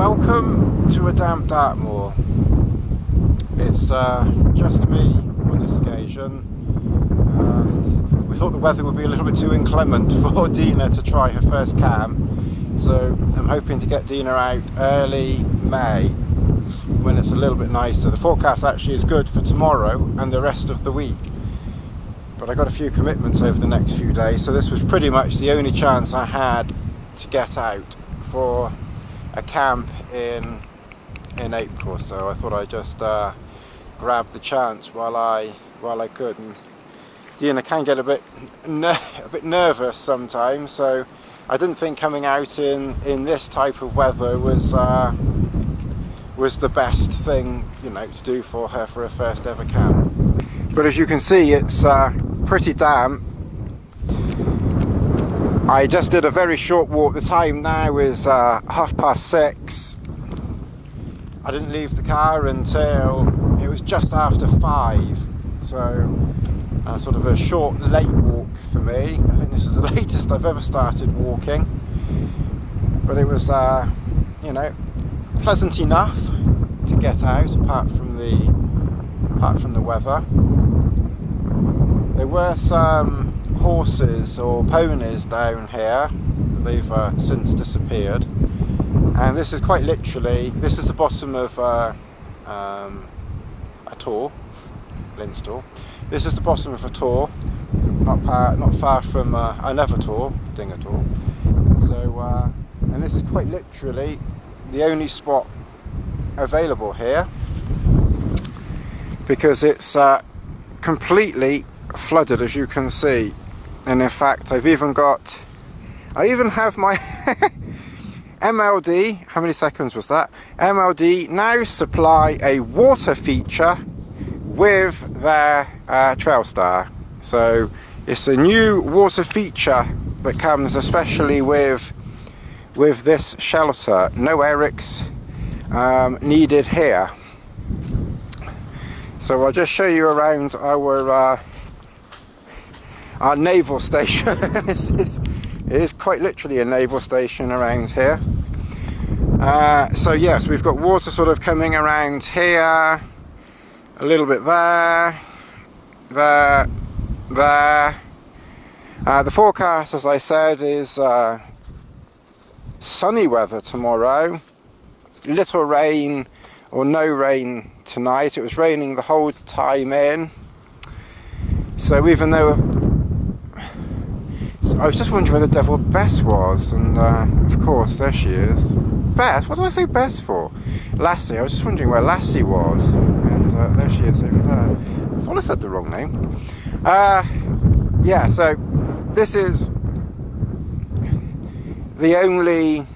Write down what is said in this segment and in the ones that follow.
Welcome to a damp Dartmoor. It's just me on this occasion. We thought the weather would be a little bit too inclement for Dina to try her first cam, so I'm hoping to get Dina out early May when it's a little bit nicer. The forecast actually is good for tomorrow and the rest of the week, but I got a few commitments over the next few days, so this was pretty much the only chance I had to get out for a camp in April. So I thought I'd just grab the chance while I could. And Dina can get a bit nervous sometimes, so I didn't think coming out in this type of weather was the best thing, you know, to do for her for her first ever camp. But as you can see, it's pretty damp. I just did a very short walk. The time now is 6:30. I didn't leave the car until it was just after 5, so sort of a short late walk for me. I think this is the latest I've ever started walking, but it was you know, pleasant enough to get out apart from the weather. There were some horses or ponies down here. They've since disappeared, and this is quite literally, this is the bottom of a tor, Linstall. This is the bottom of a tor, not far from another tor, Dinga Tor. So and this is quite literally the only spot available here, because it's completely flooded, as you can see. And in fact, I even have my MLD, how many seconds was that? MLD now supply a water feature with their Trailstar. So it's a new water feature that comes especially with this shelter. No Erics needed here. So I'll just show you around our naval station. It is quite literally a naval station around here. So yes, we've got water sort of coming around here, a little bit there. The forecast, as I said, is sunny weather tomorrow. Little rain or no rain tonight. It was raining the whole time in. So even though I was just wondering where the devil Bess was, and of course there she is. Bess? What did I say Bess for? Lassie. I was just wondering where Lassie was, and there she is over there. I thought I said the wrong name. Yeah, so this is the only,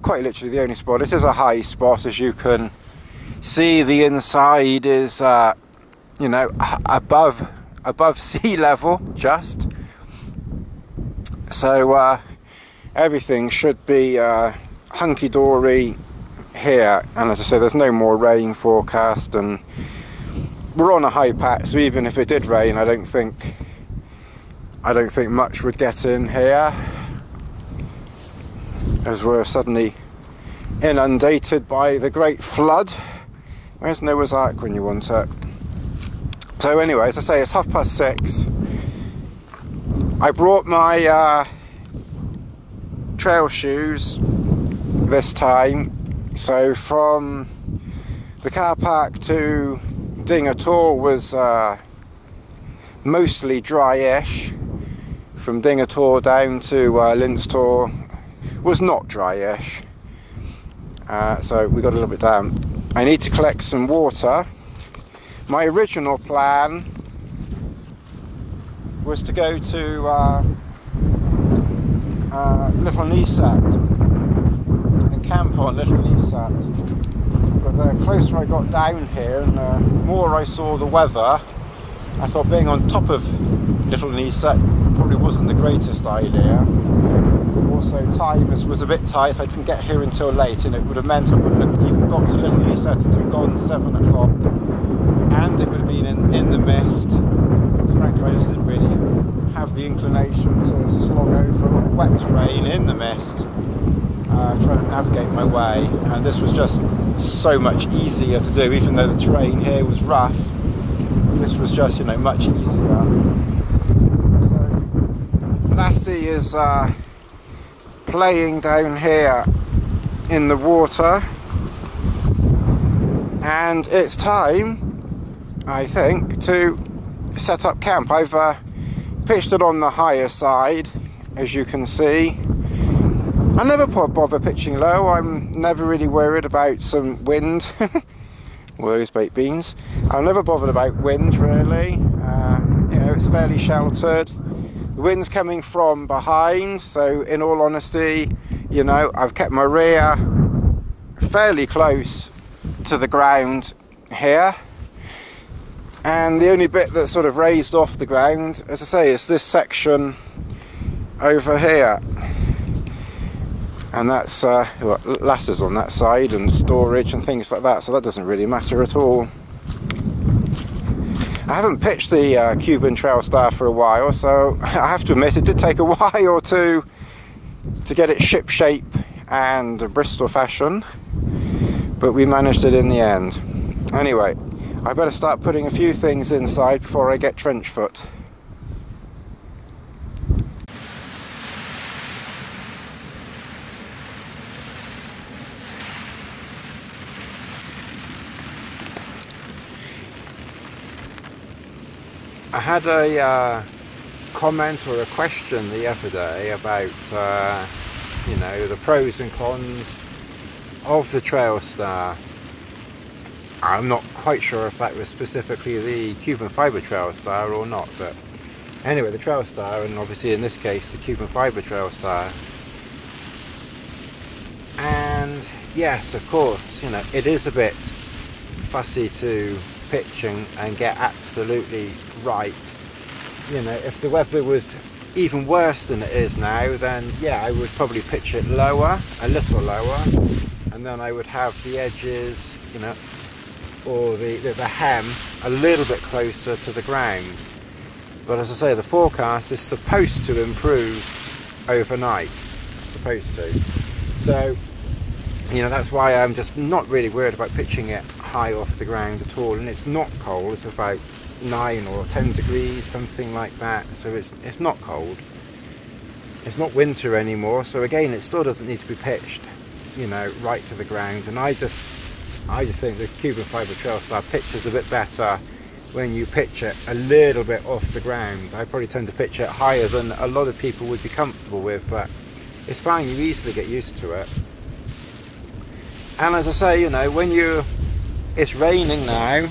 quite literally the only spot. It is a high spot, as you can see. The inside is, you know, above sea level, just. So everything should be hunky-dory here, and as I say, there's no more rain forecast, and we're on a high patch, so even if it did rain, I don't think much would get in here, as we're suddenly inundated by the great flood. Where's Noah's Ark when you want it? So anyway, as I say, it's 6:30. I brought my trail shoes this time, so from the car park to Dinga Tor was mostly dry-ish. From Dinga Tor down to Linstall was not dry-ish, so we got a little bit damp. I need to collect some water. My original plan was to go to Little Neset and camp on Little Neset, but the closer I got down here and the more I saw the weather, I thought being on top of Little Neset probably wasn't the greatest idea. Also, time was a bit tight. I didn't get here until late, and it would have meant I wouldn't have even got to Little Neset until gone 7 o'clock, and it would have been in the mist. Frankly, I just didn't really have the inclination to slog over a lot of wet terrain in the mist. trying to navigate my way, and this was just so much easier to do. Even though the terrain here was rough, this was just, you know, much easier. So Lassie is playing down here in the water, and it's time, I think, to set up camp. I've pitched it on the higher side, as you can see. I never bother pitching low. I'm never really worried about some wind. Those baked beans. I'm never bothered about wind, really. You know, it's fairly sheltered. The wind's coming from behind, so in all honesty, you know, I've kept my rear fairly close to the ground here. And the only bit that's sort of raised off the ground, as I say, is this section over here. And that's lasses on that side and storage and things like that, so that doesn't really matter at all. I haven't pitched the Cuban Trail Star for a while, so I have to admit it did take a while or two to get it ship shape and Bristol fashion, but we managed it in the end. Anyway, I better start putting a few things inside before I get trench foot. I had a comment or a question the other day about you know, the pros and cons of the Trail Star. I'm not quite sure if that was specifically the Cuban Fibre Trail Star or not, but anyway, the Trail Star, and obviously in this case the Cuban Fibre Trail Star. And yes, of course, you know, it is a bit fussy to pitch and get absolutely right. You know, if the weather was even worse than it is now, then yeah, I would probably pitch it lower, a little lower, and then I would have the edges, you know, or the hem a little bit closer to the ground. But as I say, the forecast is supposed to improve overnight, supposed to. So, you know, that's why I'm just not really worried about pitching it high off the ground at all. And it's not cold, it's about 9 or 10 degrees, something like that, so it's not cold. It's not winter anymore, so again, it still doesn't need to be pitched, you know, right to the ground. And I just think the Cuban Fibre Trail Star pitches a bit better when you pitch it a little bit off the ground. I probably tend to pitch it higher than a lot of people would be comfortable with, but it's fine, you easily get used to it. And as I say, you know, when it's raining now.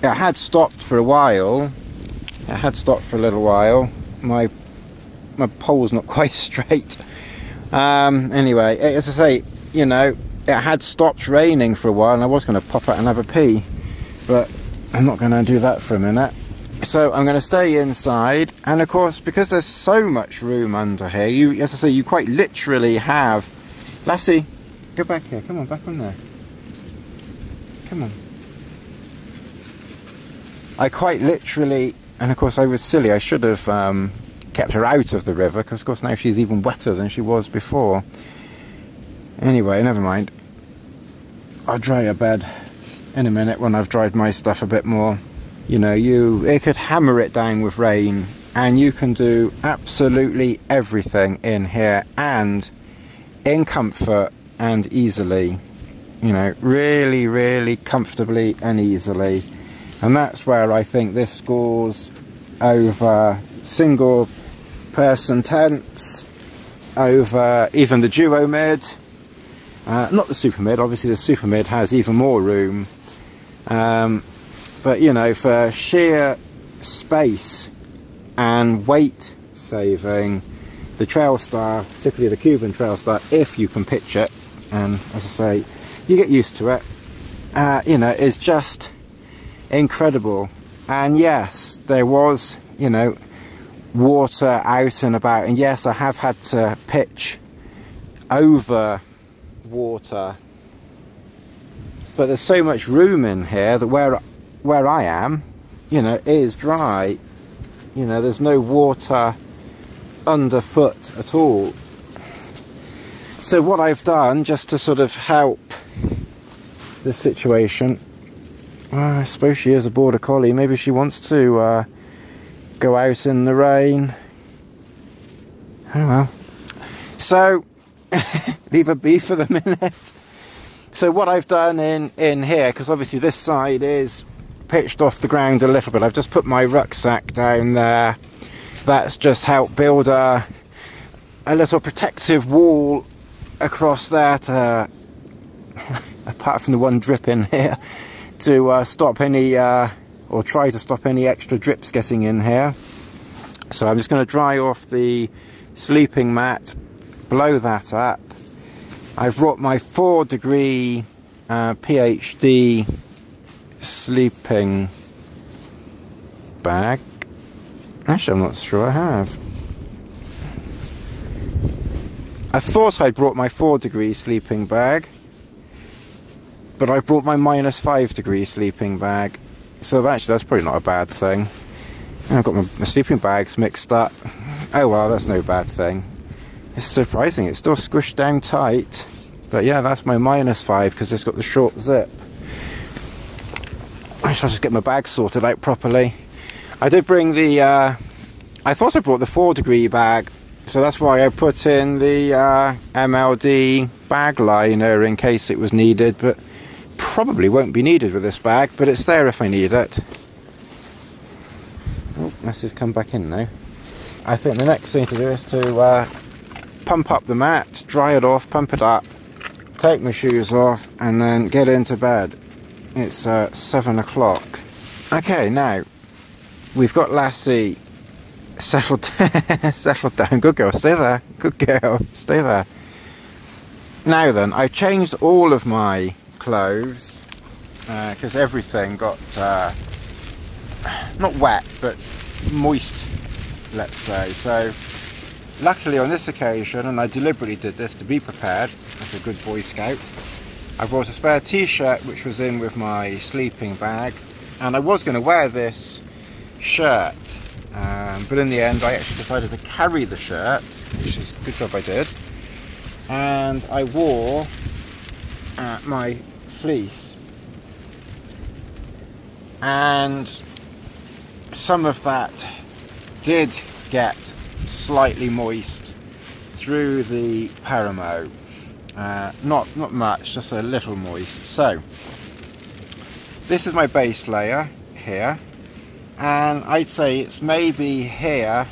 It had stopped for a while. It had stopped for a little while. My pole's not quite straight. Anyway, as I say, you know, it had stopped raining for a while, and I was going to pop out and have a pee, but I'm not going to do that for a minute. So I'm going to stay inside, and of course, because there's so much room under here, as I say, you quite literally have. Lassie, go back here. Come on, back on there. Come on. I quite literally, and of course I was silly, I should have kept her out of the river, because of course now she's even wetter than she was before. Anyway, never mind. I'll dry her bed in a minute when I've dried my stuff a bit more. You know, it could hammer it down with rain, and you can do absolutely everything in here, and in comfort and easily. You know, really, really comfortably and easily. And that's where I think this scores over single person tents, over even the duo mid, not the super mid. Obviously the super mid has even more room, but you know, for sheer space and weight saving, the Trail Star, particularly the Cuban Trail Star, if you can pitch it, and as I say, you get used to it, you know, is just incredible. And yes, there was, you know, water out and about, and yes, I have had to pitch over water, but there's so much room in here that where I am, you know, is dry. You know, there's no water underfoot at all. So what I've done, just to sort of help the situation, I suppose she is a border collie, maybe she wants to go out in the rain. Oh well. So, leave her be for the minute. So what I've done in here, because obviously this side is pitched off the ground a little bit, I've just put my rucksack down there. That's just helped build a little protective wall across there to, apart from the one drip in here, to stop any, or try to stop any extra drips getting in here. So I'm just going to dry off the sleeping mat, blow that up. I've brought my 4-degree PhD sleeping bag. Actually, I'm not sure I have. I thought I'd brought my 4-degree sleeping bag, but I brought my -5-degree sleeping bag. So actually, that's probably not a bad thing. I've got my sleeping bags mixed up. Oh well, that's no bad thing. It's surprising, it's still squished down tight. But yeah, that's my -5 because it's got the short zip. I shall just get my bag sorted out properly. I did bring the, I thought I brought the 4-degree bag, so that's why I put in the MLD bag liner in case it was needed, but probably won't be needed with this bag, but it's there if I need it. Oh, this has come back in now. I think the next thing to do is to pump up the mat, dry it off, pump it up, take my shoes off, and then get into bed. It's 7 o'clock. Okay, now we've got Lassie settled settled down. Good girl, stay there. Good girl, stay there. Now then, I changed all of my clothes because everything got not wet but moist, let's say. So luckily on this occasion, and I deliberately did this to be prepared like a good Boy Scout, I brought a spare t-shirt which was in with my sleeping bag, and I was going to wear this shirt, but in the end I actually decided to carry the shirt, which is a good job I did, and I wore my fleece, and some of that did get slightly moist through the Paramo. Not much, just a little moist. So this is my base layer here, and I'd say it's maybe here,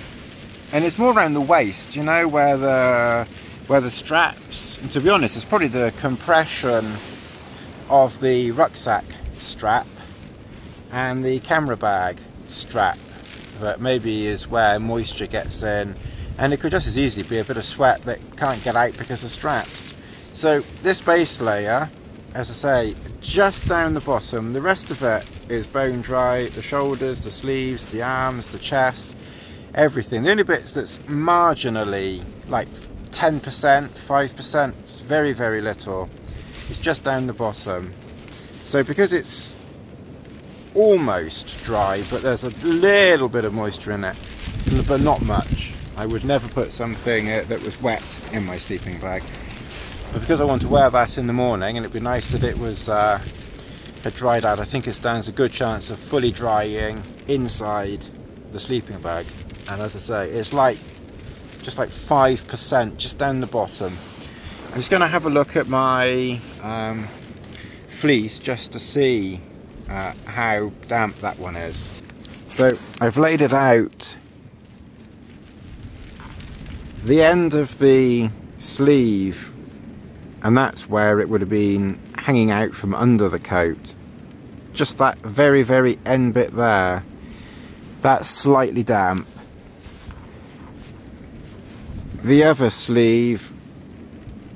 and it's more around the waist, you know, where the straps, and to be honest it's probably the compression of the rucksack strap and the camera bag strap that maybe is where moisture gets in, and it could just as easily be a bit of sweat that can't get out because of straps. So this base layer, as I say, just down the bottom, the rest of it is bone dry, the shoulders, the sleeves, the arms, the chest, everything. The only bits that's marginally, like 10%, 5%, very, very little, is just down the bottom. So because it's almost dry, but there's a little bit of moisture in it, but not much. I would never put something that was wet in my sleeping bag. But because I want to wear that in the morning, and it'd be nice that it was had dried out, I think it stands a good chance of fully drying inside the sleeping bag. And as I say, it's like just like 5% just down the bottom. I'm just going to have a look at my fleece just to see how damp that one is. So I've laid it out. The end of the sleeve, and that's where it would have been hanging out from under the coat, just that very, very end bit there, that's slightly damp. The other sleeve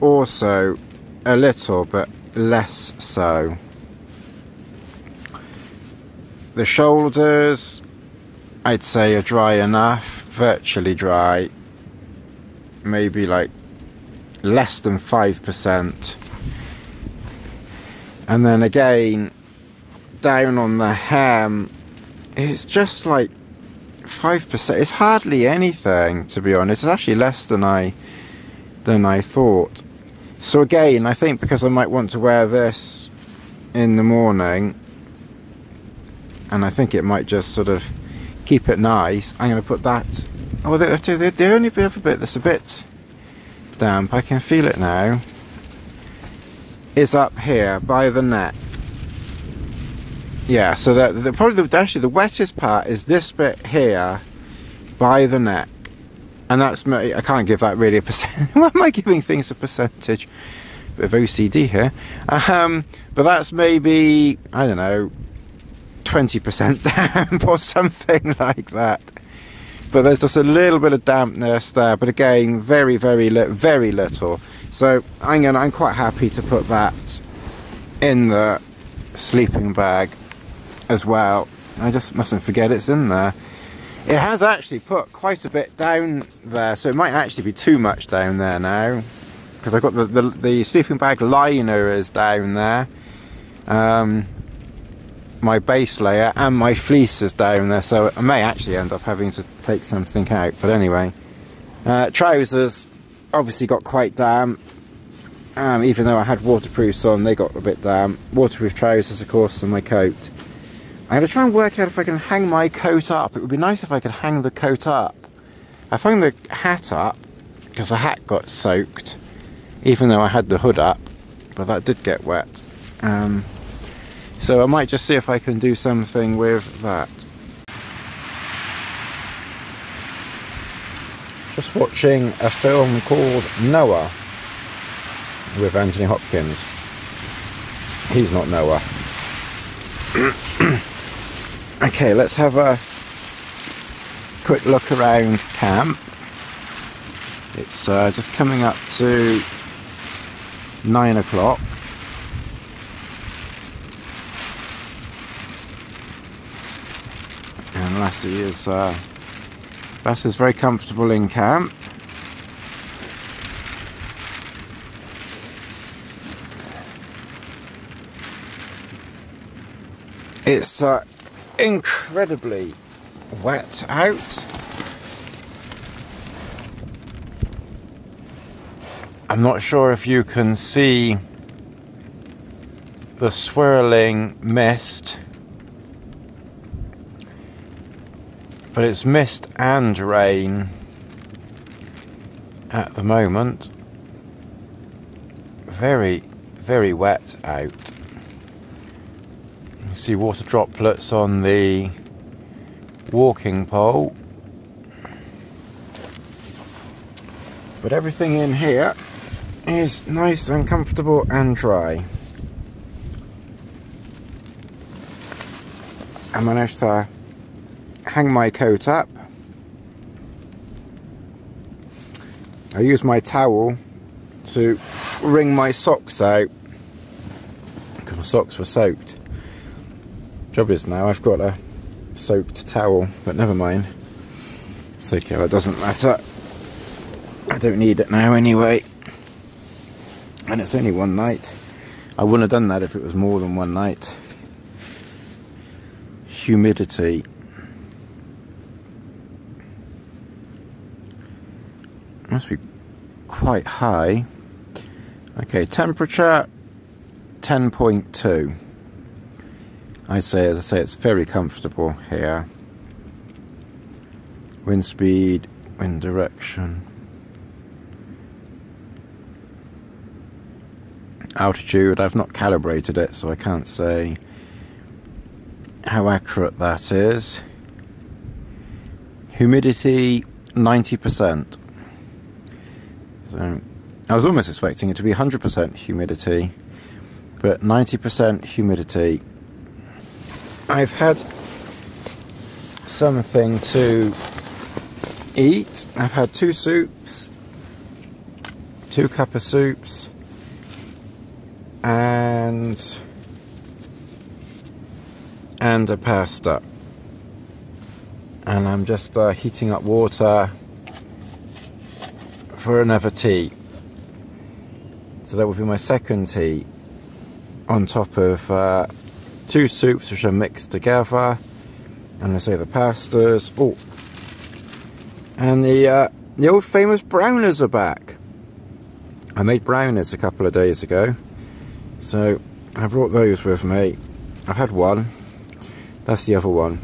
also a little, but less so. The shoulders, I'd say, are dry enough, virtually dry, maybe like less than 5%. And then again, down on the hem, it's just like 5%. It's hardly anything, to be honest. It's actually less than I thought. So again, I think because I might want to wear this in the morning, and I think it might just sort of keep it nice, I'm going to put that. Oh, the only bit of a bit that's a bit damp, I can feel it now, is up here by the neck. Yeah, so actually the wettest part is this bit here by the neck, and that's, I can't give that really a percent. Why am I giving things a percentage? Bit of OCD here. But that's maybe, I don't know, 20% damp or something like that. But there's just a little bit of dampness there, but again, very little. So I'm quite happy to put that in the sleeping bag as well. I just mustn't forget it's in there. It has actually put quite a bit down there, so it might actually be too much down there now, because I've got the sleeping bag liner is down there, my base layer and my fleece is down there, so I may actually end up having to take something out. But anyway, trousers obviously got quite damp, even though I had waterproofs on, they got a bit damp. Waterproof trousers, of course, and my coat. I'm going to try and work out if I can hang my coat up. It would be nice if I could hang the coat up. I hung the hat up because the hat got soaked, even though I had the hood up, but that did get wet. So I might just see if I can do something with that. Just watching a film called Noah with Anthony Hopkins. He's not Noah. Okay, let's have a quick look around camp. It's just coming up to 9 o'clock. And Lassie's very comfortable in camp. It's incredibly wet out. I'm not sure if you can see the swirling mist, but it's mist and rain at the moment. Very wet out. You see water droplets on the walking pole, but everything in here is nice and comfortable and dry. I managed to hang my coat up. I used my towel to wring my socks out because my socks were soaked. Job is now I've got a soaked towel, but never mind. It's okay, that doesn't matter. I don't need it now anyway. And it's only one night. I wouldn't have done that if it was more than one night. Humidity. Must be quite high. Okay, temperature 10.2. I'd say, as I say, it's very comfortable here. Wind speed, wind direction. Altitude, I've not calibrated it, so I can't say how accurate that is. Humidity, 90%. So, I was almost expecting it to be 100% humidity, but 90% humidity. I've had something to eat. I've had 2 soups, 2 cup of soups, and a pasta. And I'm just heating up water for another tea. So that will be my second tea on top of 2 soups which are mixed together, and I say the pastas. Oh, and the old famous browners are back. I made brownies a couple of days ago, so I brought those with me. I've had one. That's the other one.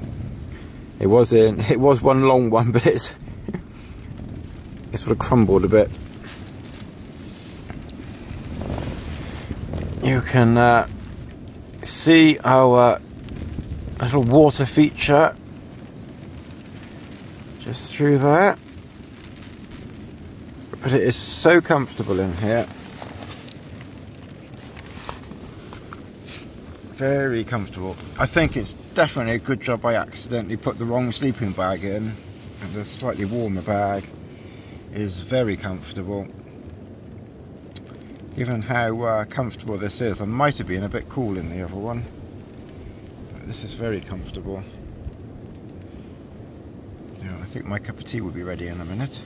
It was one long one, but it sort of crumbled a bit. You can see our little water feature just through there. But it is so comfortable in here. Very comfortable. I think it's definitely a good job I accidentally put the wrong sleeping bag in, and the slightly warmer bag is very comfortable. Given how comfortable this is, I might have been a bit cool in the other one, but this is very comfortable. So I think my cup of tea will be ready in a minute.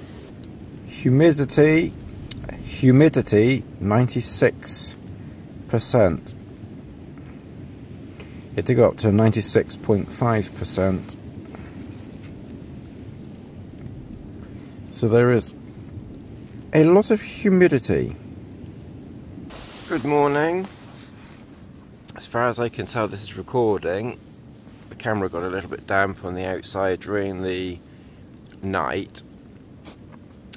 Humidity 96%. It did go up to 96.5%. So there is a lot of humidity. Good morning. As far as I can tell, this is recording. The camera got a little bit damp on the outside during the night,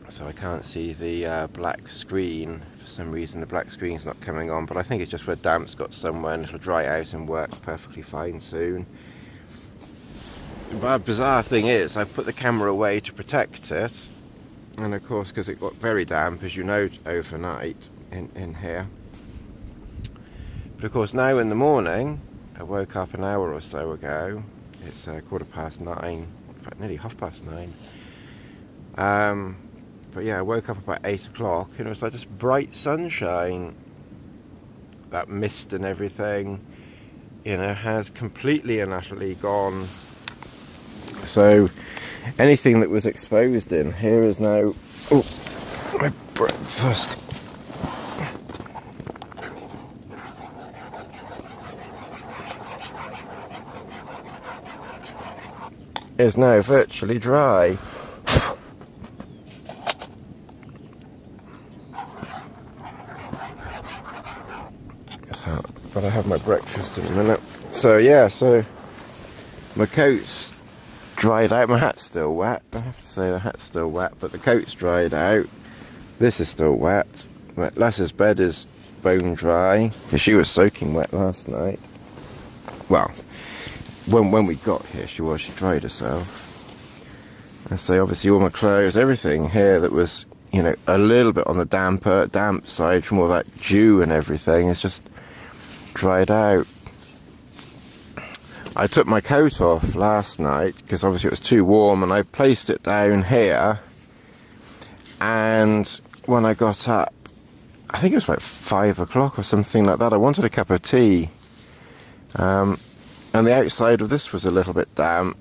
so I can't see the black screen. For some reason the black screen's not coming on, but I think it's just where damp's got somewhere, and it'll dry out and work perfectly fine soon. But a bizarre thing is, I've put the camera away to protect it, and of course because it got very damp, as you know, overnight in here. But of course now in the morning, I woke up an hour or so ago, it's 9:15, in fact nearly 9:30. But yeah, I woke up about 8 o'clock and it was like just bright sunshine. That mist and everything, you know, has completely and utterly gone. So anything that was exposed in here is now... Oh, my breakfast. Is now virtually dry. But I have my breakfast in a minute. So yeah, so my coat's dried out. My hat's still wet. I have to say the hat's still wet, but the coat's dried out. This is still wet. Lass's bed is bone dry because she was soaking wet last night. Well, when we got here, she dried herself. And so obviously all my clothes, everything here that was, you know, a little bit on the damp side from all that dew and everything, is just dried out. I took my coat off last night because obviously it was too warm, and I placed it down here, and when I got up, I think it was about 5 o'clock or something like that, I wanted a cup of tea, and the outside of this was a little bit damp,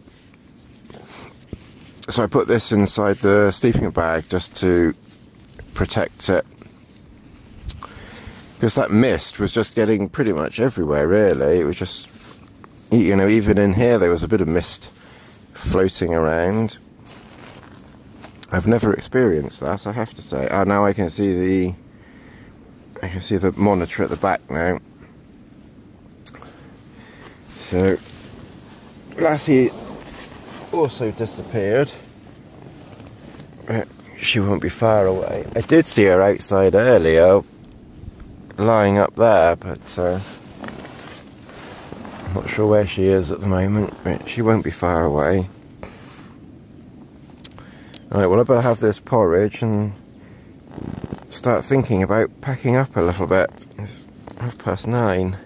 so I put this inside the sleeping bag just to protect it, because that mist was just getting pretty much everywhere really. It was just, you know, even in here there was a bit of mist floating around. I've never experienced that, I have to say. Oh, now I can see the monitor at the back now. So Lassie also disappeared. She won't be far away. I did see her outside earlier, lying up there, but I'm not sure where she is at the moment, but she won't be far away. Alright, well I better have this porridge and start thinking about packing up a little bit. It's 9:30.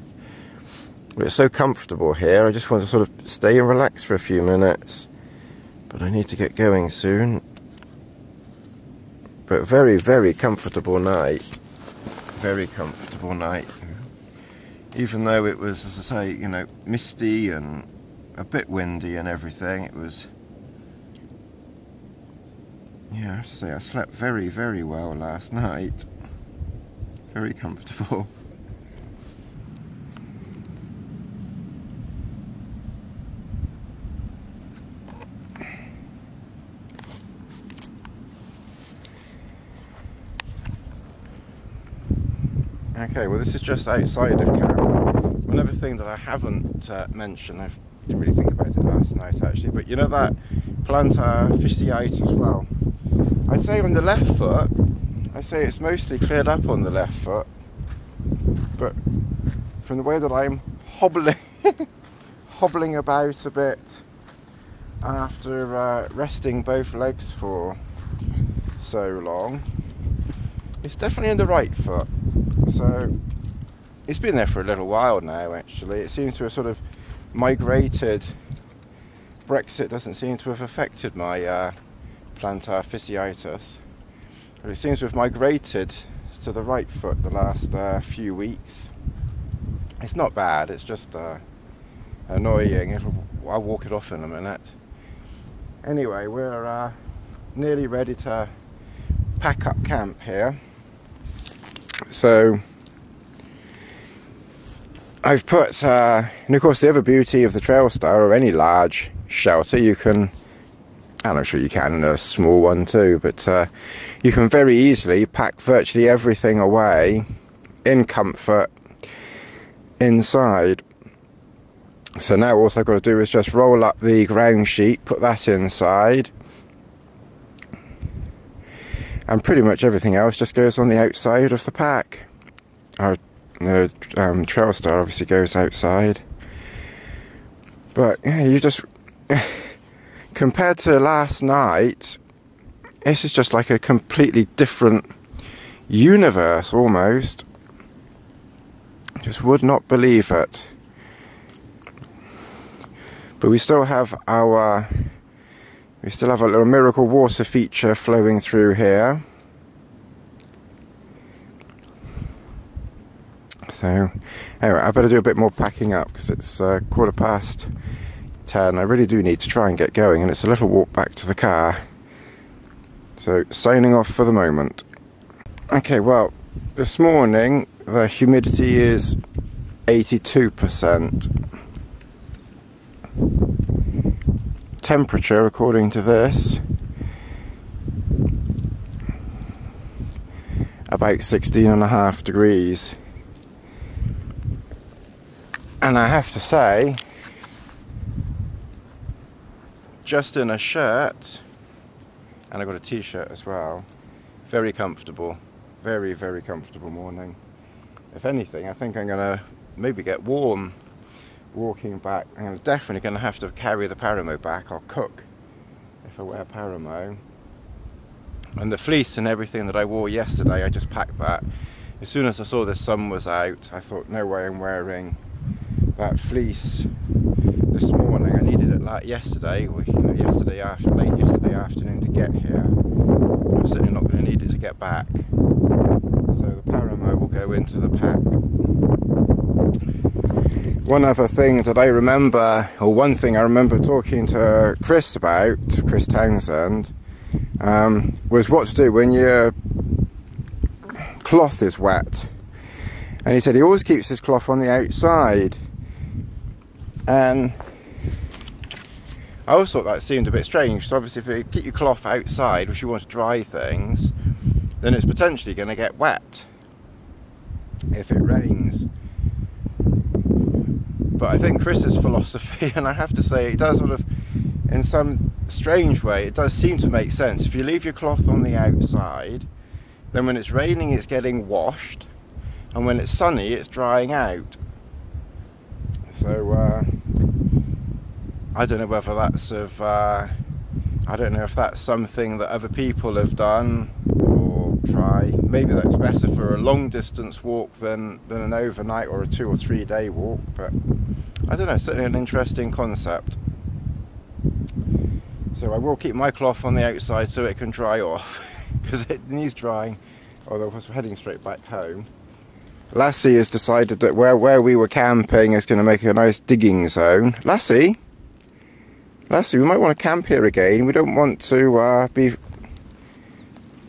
But it's so comfortable here, I just want to sort of stay and relax for a few minutes. But I need to get going soon. But very, very comfortable night. Very comfortable night. Even though it was, as I say, you know, misty and a bit windy and everything, it was... Yeah, I have to say, I slept very, very well last night. Very comfortable. Okay, well this is just outside of camp. Another thing that I haven't mentioned, I didn't really think about it last night actually, but you know that plantar fasciitis, well, I'd say on the left foot, I'd say it's mostly cleared up on the left foot, but from the way that I'm hobbling, hobbling about a bit after resting both legs for so long, it's definitely in the right foot. So it's been there for a little while now actually. It seems to have sort of migrated. Brexit doesn't seem to have affected my plantar fasciitis, but it seems to have migrated to the right foot the last few weeks. It's not bad, it's just annoying. I'll walk it off in a minute. Anyway, we're nearly ready to pack up camp here. So I've put, and of course the other beauty of the Trailstar or any large shelter, you can, and I'm sure you can in a small one too, but you can very easily pack virtually everything away in comfort inside. So now all I've got to do is just roll up the ground sheet, put that inside, and pretty much everything else just goes on the outside of the pack. The Trailstar obviously goes outside, but yeah, you just compared to last night, this is just like a completely different universe almost. Just would not believe it. But we still have our little miracle water feature flowing through here. So anyway, I better do a bit more packing up because it's 10:15. I really do need to try and get going, and it's a little walk back to the car. So signing off for the moment. Okay, well, this morning the humidity is 82%. Temperature, according to this, about 16.5 degrees. And I have to say, just in a shirt, and I've got a t-shirt as well, very comfortable, very, very comfortable morning. If anything, I think I'm going to maybe get warm walking back. I'm definitely going to have to carry the Paramo back. I'll cook if I wear Paramo. And the fleece and everything that I wore yesterday, I just packed that. As soon as I saw the sun was out, I thought, no way I'm wearing that fleece this morning. I needed it like yesterday, or late yesterday afternoon to get here. I'm certainly not going to need it to get back. So the Paramo will go into the pack. One other thing that I remember, or one thing I remember talking to Chris about, Chris Townsend, was what to do when your cloth is wet. And he said he always keeps his cloth on the outside. And I always thought that seemed a bit strange. So obviously if you keep your cloth outside, which you want to dry things, then it's potentially going to get wet if it rains. But I think Chris's philosophy, and I have to say it does sort of, in some strange way, it does seem to make sense. If you leave your cloth on the outside, then when it's raining it's getting washed, and when it's sunny it's drying out. So I don't know whether that's I don't know if that's something that other people have done or try. Maybe that's better for a long distance walk than an overnight or a 2 or 3 day walk, but I don't know, certainly an interesting concept. So I will keep my cloth on the outside so it can dry off, because it needs drying, although we're heading straight back home. Lassie has decided that where we were camping is going to make a nice digging zone. Lassie, we might want to camp here again. We don't want to be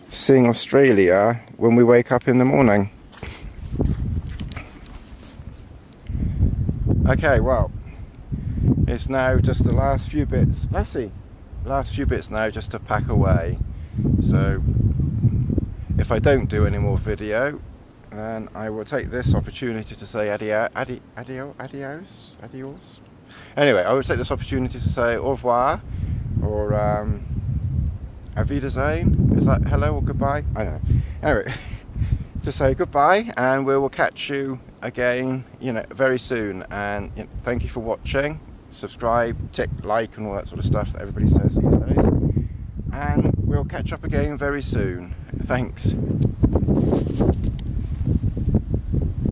seeing Australia when we wake up in the morning. Okay, well, it's now just the last few bits. Lassie, last few bits now just to pack away. So if I don't do any more video, And I will take this opportunity to say adios. Anyway, I will take this opportunity to say au revoir, or auf Wiedersehen. Is that hello or goodbye? I don't know. Anyway, to say goodbye, and we will catch you again, very soon. And thank you for watching. Subscribe, tick like, and all that sort of stuff that everybody says these days. And we'll catch up again very soon. Thanks.